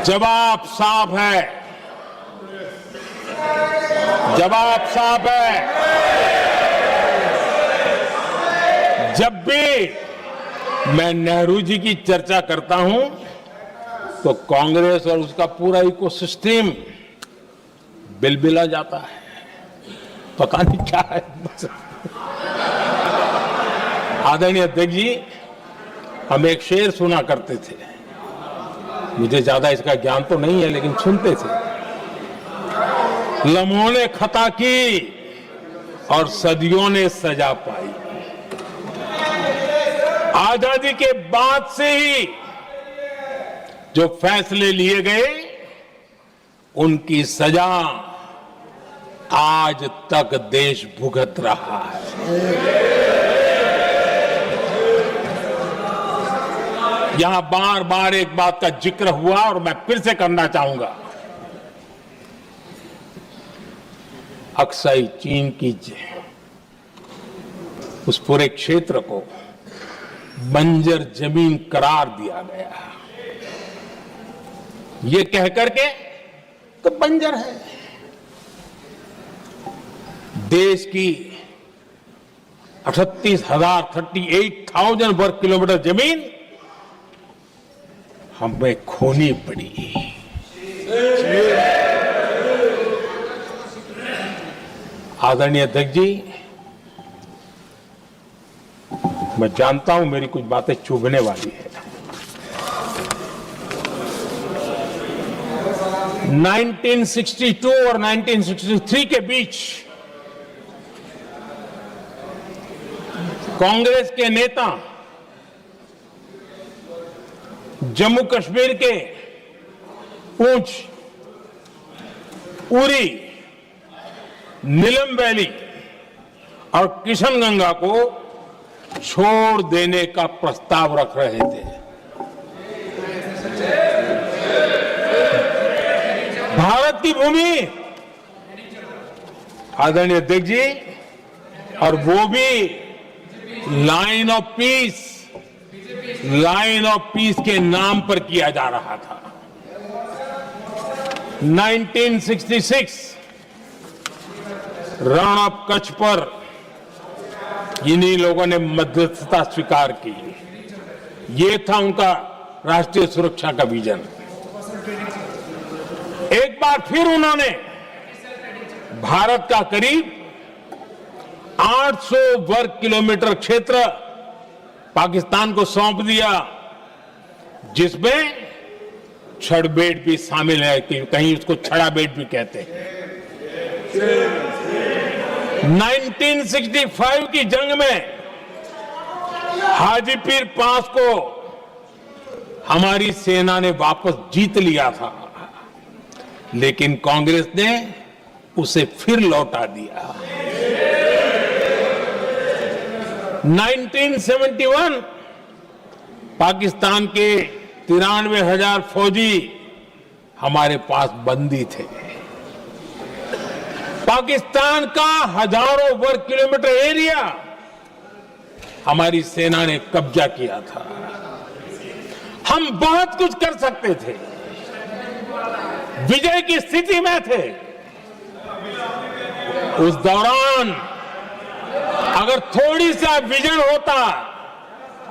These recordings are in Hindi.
जवाब साफ है, जवाब साफ है। जब भी मैं नेहरू जी की चर्चा करता हूं तो कांग्रेस और उसका पूरा इकोसिस्टम बिलबिला जाता है, पता नहीं क्या है। आदरणीय अध्यक्ष जी, हम एक शेर सुना करते थे, मुझे ज्यादा इसका ज्ञान तो नहीं है लेकिन सुनते थे। लम्हों ने खता की और सदियों ने सजा पाई। आजादी के बाद से ही जो फैसले लिए गए उनकी सजा आज तक देश भुगत रहा है। यहां बार बार एक बात का जिक्र हुआ और मैं फिर से करना चाहूंगा। अक्साई चीन की उस पूरे क्षेत्र को बंजर जमीन करार दिया गया, ये कहकर के तो बंजर है। देश की 38,000 वर्ग किलोमीटर जमीन हमें खोनी पड़ी। आदरणीय अध्यक्ष जी, मैं जानता हूं मेरी कुछ बातें चुभने वाली है। 1962 और 1963 के बीच कांग्रेस के नेता जम्मू कश्मीर के पूंछ, उरी, नीलम वैली और किशनगंगा को छोड़ देने का प्रस्ताव रख रहे थे। भारत की भूमि, आदरणीय अध्यक्ष जी, और वो भी लाइन ऑफ पीस के नाम पर किया जा रहा था। 1966 रण ऑफ कच्छ पर इन्हीं लोगों ने मध्यस्थता स्वीकार की। ये था उनका राष्ट्रीय सुरक्षा का विजन। एक बार फिर उन्होंने भारत का करीब 800 वर्ग किलोमीटर क्षेत्र पाकिस्तान को सौंप दिया, जिसमें छड़बेट भी शामिल है, कि कहीं उसको छड़ा बेट भी कहते हैं। 1965 की जंग में हाजीपीर पास को हमारी सेना ने वापस जीत लिया था, लेकिन कांग्रेस ने उसे फिर लौटा दिया। 1971 पाकिस्तान के 93,000 फौजी हमारे पास बंदी थे। पाकिस्तान का हजारों वर्ग किलोमीटर एरिया हमारी सेना ने कब्जा किया था। हम बहुत कुछ कर सकते थे, विजय की स्थिति में थे। उस दौरान अगर थोड़ी सा विजन होता,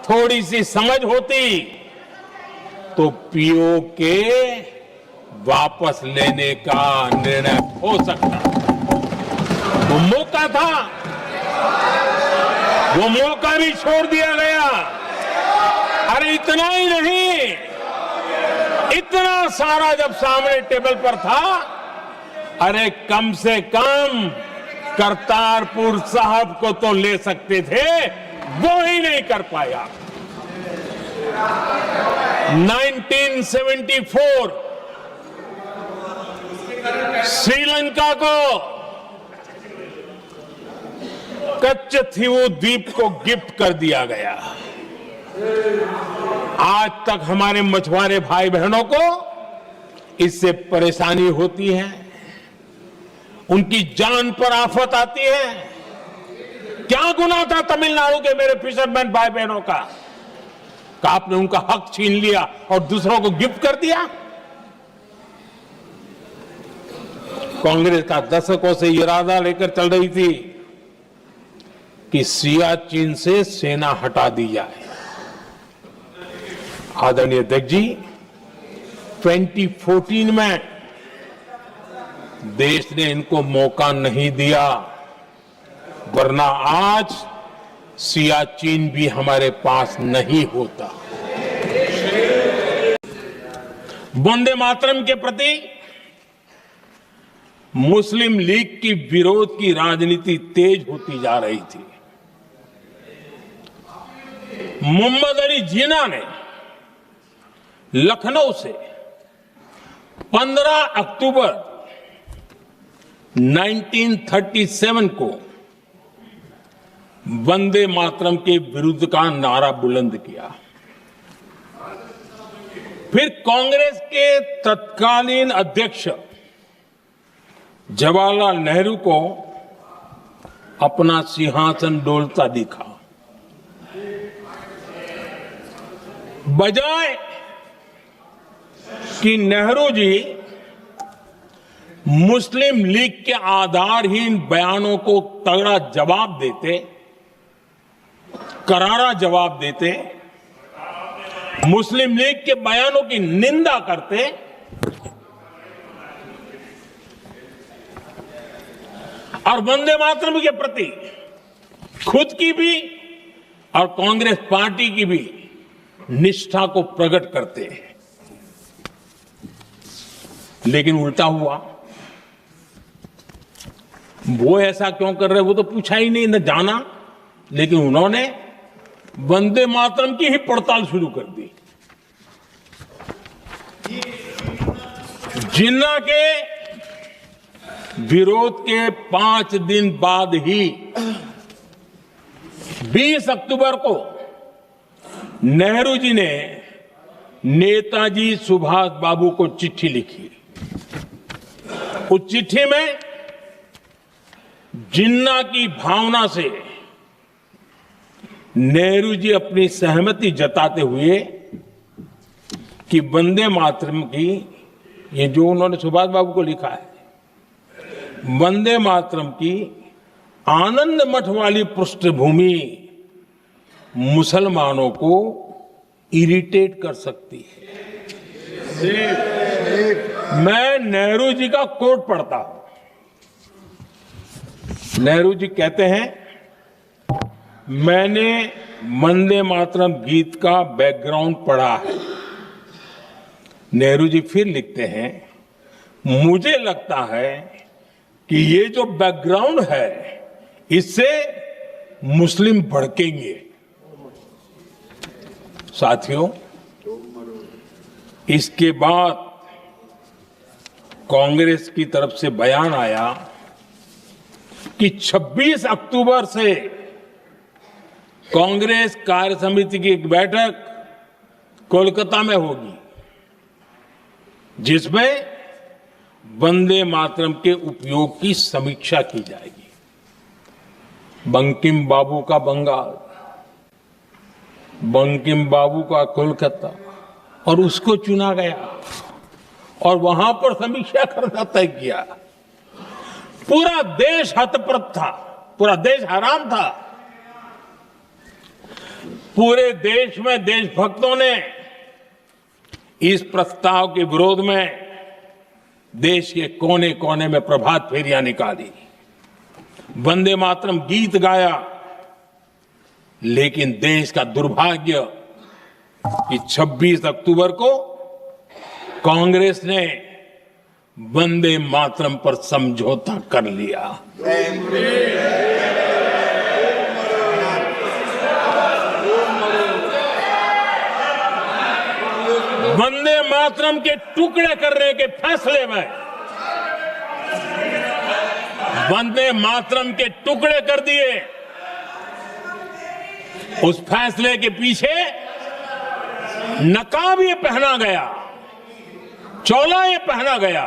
थोड़ी सी समझ होती, तो पीओके वापस लेने का निर्णय हो सकता। वो मौका था, वो मौका भी छोड़ दिया गया। अरे इतना ही नहीं, इतना सारा जब सामने टेबल पर था, अरे कम से कम करतारपुर साहब को तो ले सकते थे, वो ही नहीं कर पाया। 1974 श्रीलंका को कच्चथीवू द्वीप को गिफ्ट कर दिया गया। आज तक हमारे मछुआरे भाई बहनों को इससे परेशानी होती है, उनकी जान पर आफत आती है। क्या गुनाह था तमिलनाडु के मेरे फिशरमैन भाई बहनों का, आपने उनका हक छीन लिया और दूसरों को गिफ्ट कर दिया? कांग्रेस का दशकों से इरादा लेकर चल रही थी कि सियाचिन से सेना हटा दी जाए। आदरणीय अध्यक्ष जी, 2014 में देश ने इनको मौका नहीं दिया, वरना आज सियाचिन भी हमारे पास नहीं होता। वंदे मातरम के प्रति मुस्लिम लीग की विरोध की राजनीति तेज होती जा रही थी। मोहम्मद अली जिन्ना ने लखनऊ से 15 अक्टूबर 1937 को वंदे मातरम के विरुद्ध का नारा बुलंद किया। फिर कांग्रेस के तत्कालीन अध्यक्ष जवाहरलाल नेहरू को अपना सिंहासन डोलता दिखा। बजाय कि नेहरू जी मुस्लिम लीग के आधारहीन बयानों को तगड़ा जवाब देते, करारा जवाब देते, मुस्लिम लीग के बयानों की निंदा करते, और वंदे मातरम के प्रति खुद की भी और कांग्रेस पार्टी की भी निष्ठा को प्रकट करते हैं। लेकिन उल्टा हुआ। वो ऐसा क्यों कर रहे, वो तो पूछा ही नहीं, न जाना। लेकिन उन्होंने वंदे मातरम की ही पड़ताल शुरू कर दी। जिन्ना के विरोध के 5 दिन बाद ही 20 अक्टूबर को नेहरू जी ने नेताजी सुभाष बाबू को चिट्ठी लिखी। उस चिट्ठी में जिन्ना की भावना से नेहरू जी अपनी सहमति जताते हुए कि वंदे मातरम की, ये जो उन्होंने सुभाष बाबू को लिखा है, वंदे मातरम की आनंद मठ वाली पृष्ठभूमि मुसलमानों को इरिटेट कर सकती है। मैं नेहरू जी का कोट पढ़ता हूं। नेहरू जी कहते हैं, मैंने वंदे मातरम गीत का बैकग्राउंड पढ़ा है। नेहरू जी फिर लिखते हैं, मुझे लगता है कि ये जो बैकग्राउंड है इससे मुस्लिम भड़केंगे। साथियों, इसके बाद कांग्रेस की तरफ से बयान आया कि 26 अक्टूबर से कांग्रेस कार्य समिति की एक बैठक कोलकाता में होगी, जिसमें वंदे मातरम के उपयोग की समीक्षा की जाएगी। बंकिम बाबू का बंगाल, बंकिम बाबू का कोलकाता, और उसको चुना गया और वहां पर समीक्षा करना तय किया। पूरा देश हतप्रभ था, पूरा देश हैरान था। पूरे देश में देशभक्तों ने इस प्रस्ताव के विरोध में देश के कोने कोने में प्रभात फेरियां निकाली, वंदे मातरम गीत गाया। लेकिन देश का दुर्भाग्य कि 26 अक्टूबर को कांग्रेस ने वंदे मातरम पर समझौता कर लिया। वंदे मातरम के टुकड़े करने के फैसले में, वंदे मातरम के टुकड़े कर दिए। उस फैसले के पीछे नकाब ये पहना गया, चोला ये पहना गया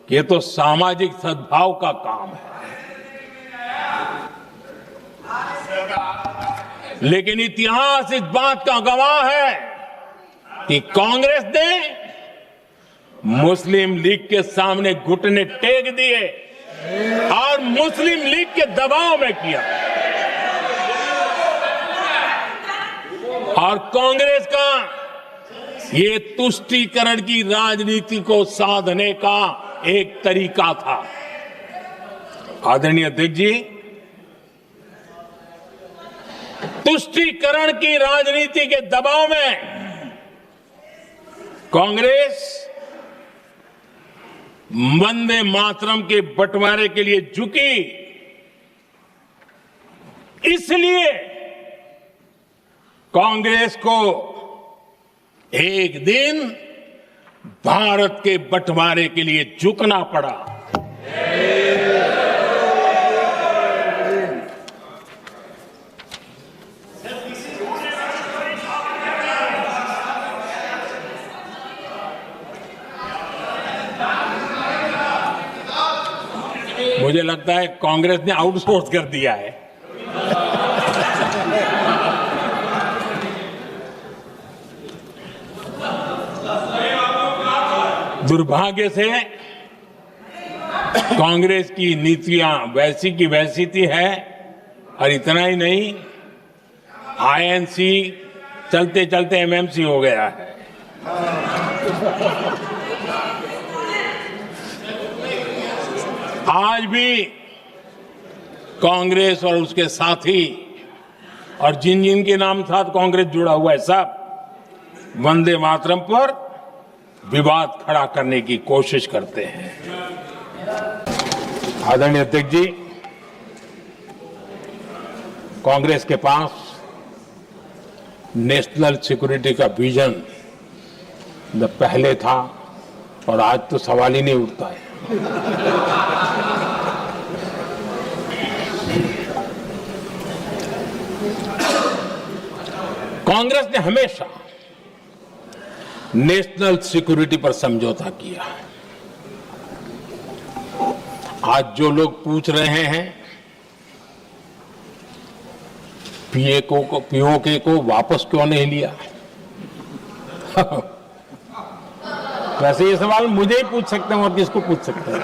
कि ये तो सामाजिक सद्भाव का काम है। लेकिन इतिहास इस बात का गवाह है कि कांग्रेस ने मुस्लिम लीग के सामने घुटने टेक दिए और मुस्लिम लीग के दबाव में किया। और कांग्रेस का ये तुष्टीकरण की राजनीति को साधने का एक तरीका था। आदरणीय अध्यक्ष जी, तुष्टीकरण की राजनीति के दबाव में कांग्रेस वंदे मातरम के बंटवारे के लिए झुकी। इसलिए कांग्रेस को एक दिन भारत के बंटवारे के लिए झुकना पड़ा। मुझे लगता है कांग्रेस ने आउटसोर्स कर दिया है। दुर्भाग्य से कांग्रेस की नीतियां वैसी की वैसी थी है। और इतना ही नहीं, आईएनसी चलते चलते एमएमसी हो गया है। आज भी कांग्रेस और उसके साथी और जिन जिन के नाम साथ कांग्रेस जुड़ा हुआ है, सब वंदे मातरम पर विवाद खड़ा करने की कोशिश करते हैं। आदरणीय अध्यक्ष जी, कांग्रेस के पास नेशनल सिक्योरिटी का विजन पहले था और आज तो सवाल ही नहीं उठता है। कांग्रेस ने हमेशा नेशनल सिक्योरिटी पर समझौता किया। आज जो लोग पूछ रहे हैं पीओके को वापस क्यों नहीं लिया, वैसे ये सवाल मुझे ही पूछ सकते हैं और किसको पूछ सकते हैं।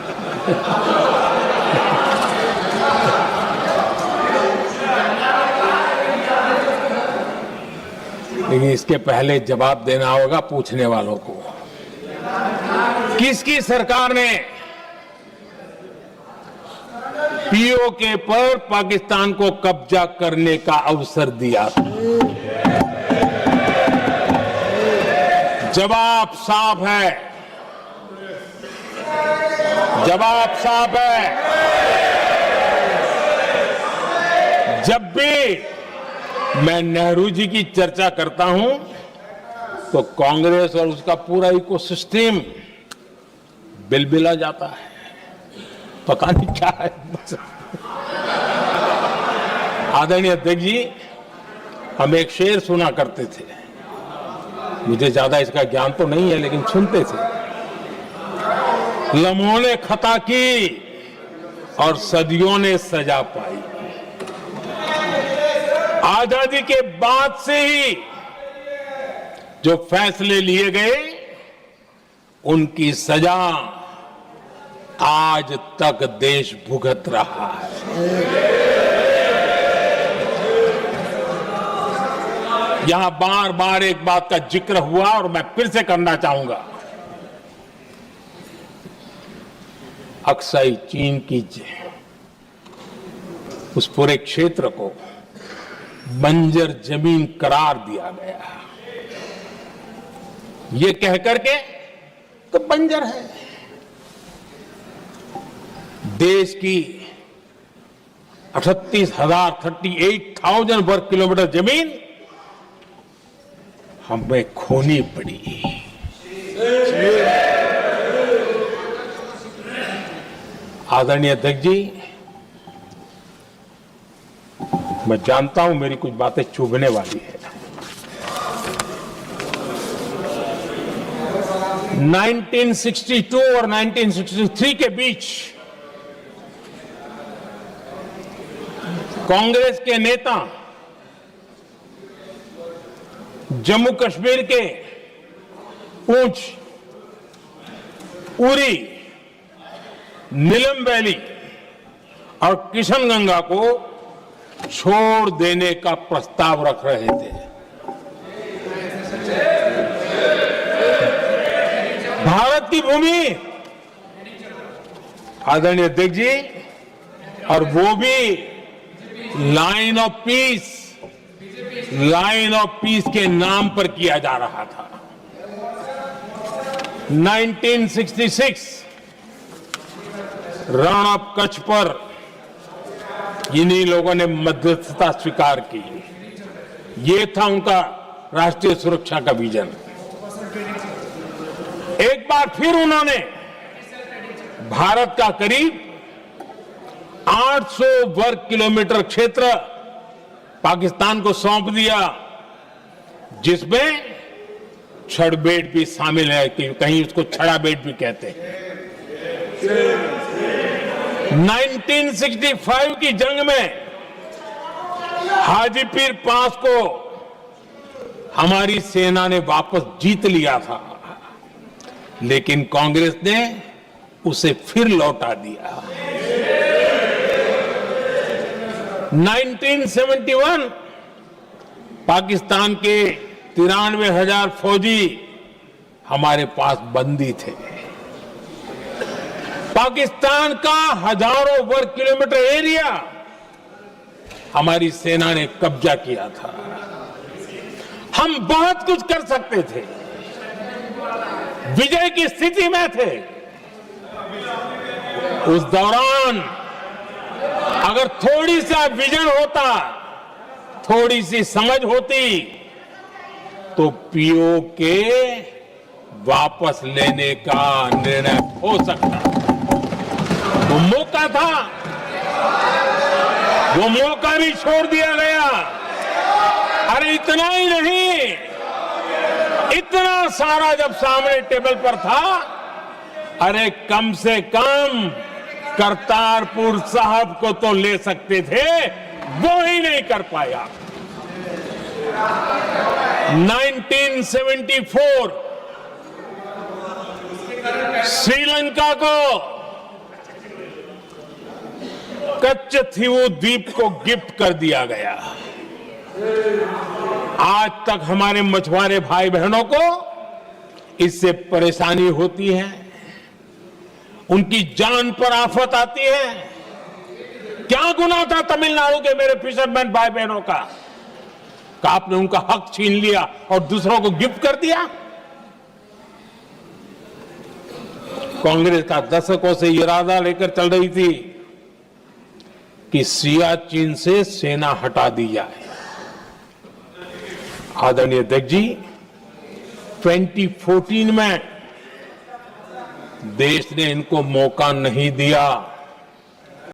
लेकिन इसके पहले जवाब देना होगा पूछने वालों को। किसकी सरकार ने पीओके पर पाकिस्तान को कब्जा करने का अवसर दिया? जवाब साफ है, जवाब साफ है। जब भी मैं नेहरू जी की चर्चा करता हूं तो कांग्रेस और उसका पूरा इकोसिस्टम बिलबिला जाता है। पता नहीं क्या है। आदरणीय अध्यक्ष जी, हम एक शेर सुना करते थे, मुझे ज्यादा इसका ज्ञान तो नहीं है लेकिन सुनते थे। लम्हों ने खता की और सदियों ने सजा पाई। आजादी के बाद से ही जो फैसले लिए गए उनकी सजा आज तक देश भुगत रहा है। यहां बार बार एक बात का जिक्र हुआ और मैं फिर से करना चाहूंगा। अक्साई चीन की उस पूरे क्षेत्र को बंजर जमीन करार दिया गया, ये कह करके तो बंजर है। देश की 38,000 वर्ग किलोमीटर जमीन हमें खोनी पड़ी। आदरणीय अध्यक्ष जी, मैं जानता हूं मेरी कुछ बातें चुभने वाली है। 1962 और 1963 के बीच कांग्रेस के नेता जम्मू कश्मीर के पुंछ, उरी, नीलम वैली और किशनगंगा को छोड़ देने का प्रस्ताव रख रहे थे। भारत की भूमि, आदरणीय अध्यक्ष जी, और वो भी लाइन ऑफ पीस के नाम पर किया जा रहा था। 1966 रण ऑफ कच्छ पर इन्हीं लोगों ने मध्यस्थता स्वीकार की। ये था उनका राष्ट्रीय सुरक्षा का विजन। एक बार फिर उन्होंने भारत का करीब 800 वर्ग किलोमीटर क्षेत्र पाकिस्तान को सौंप दिया, जिसमें छड़बेट भी शामिल है, कि कहीं उसको छड़ाबेट भी कहते हैं। 1965 की जंग में हाजीपीर पास को हमारी सेना ने वापस जीत लिया था, लेकिन कांग्रेस ने उसे फिर लौटा दिया। 1971 पाकिस्तान के 93,000 फौजी हमारे पास बंदी थे। पाकिस्तान का हजारों वर्ग किलोमीटर एरिया हमारी सेना ने कब्जा किया था। हम बहुत कुछ कर सकते थे, विजय की स्थिति में थे। उस दौरान अगर थोड़ी सा विजन होता, थोड़ी सी समझ होती, तो पीओके वापस लेने का निर्णय हो सकता। वो मौका था, वो मौका भी छोड़ दिया गया। अरे इतना ही नहीं, इतना सारा जब सामने टेबल पर था, अरे कम से कम करतारपुर साहब को तो ले सकते थे, वो ही नहीं कर पाया। 1974 श्रीलंका को कच्चथीवू द्वीप को गिफ्ट कर दिया गया। आज तक हमारे मछुआरे भाई बहनों को इससे परेशानी होती है, उनकी जान पर आफत आती है। क्या गुनाह था तमिलनाडु के मेरे फिशरमैन भाई बहनों का, आपने उनका हक छीन लिया और दूसरों को गिफ्ट कर दिया। कांग्रेस का दशकों से इरादा लेकर चल रही थी कि सियाचिन से सेना हटा दी जाए। आदरणीय अध्यक्ष जी, 2014 में देश ने इनको मौका नहीं दिया।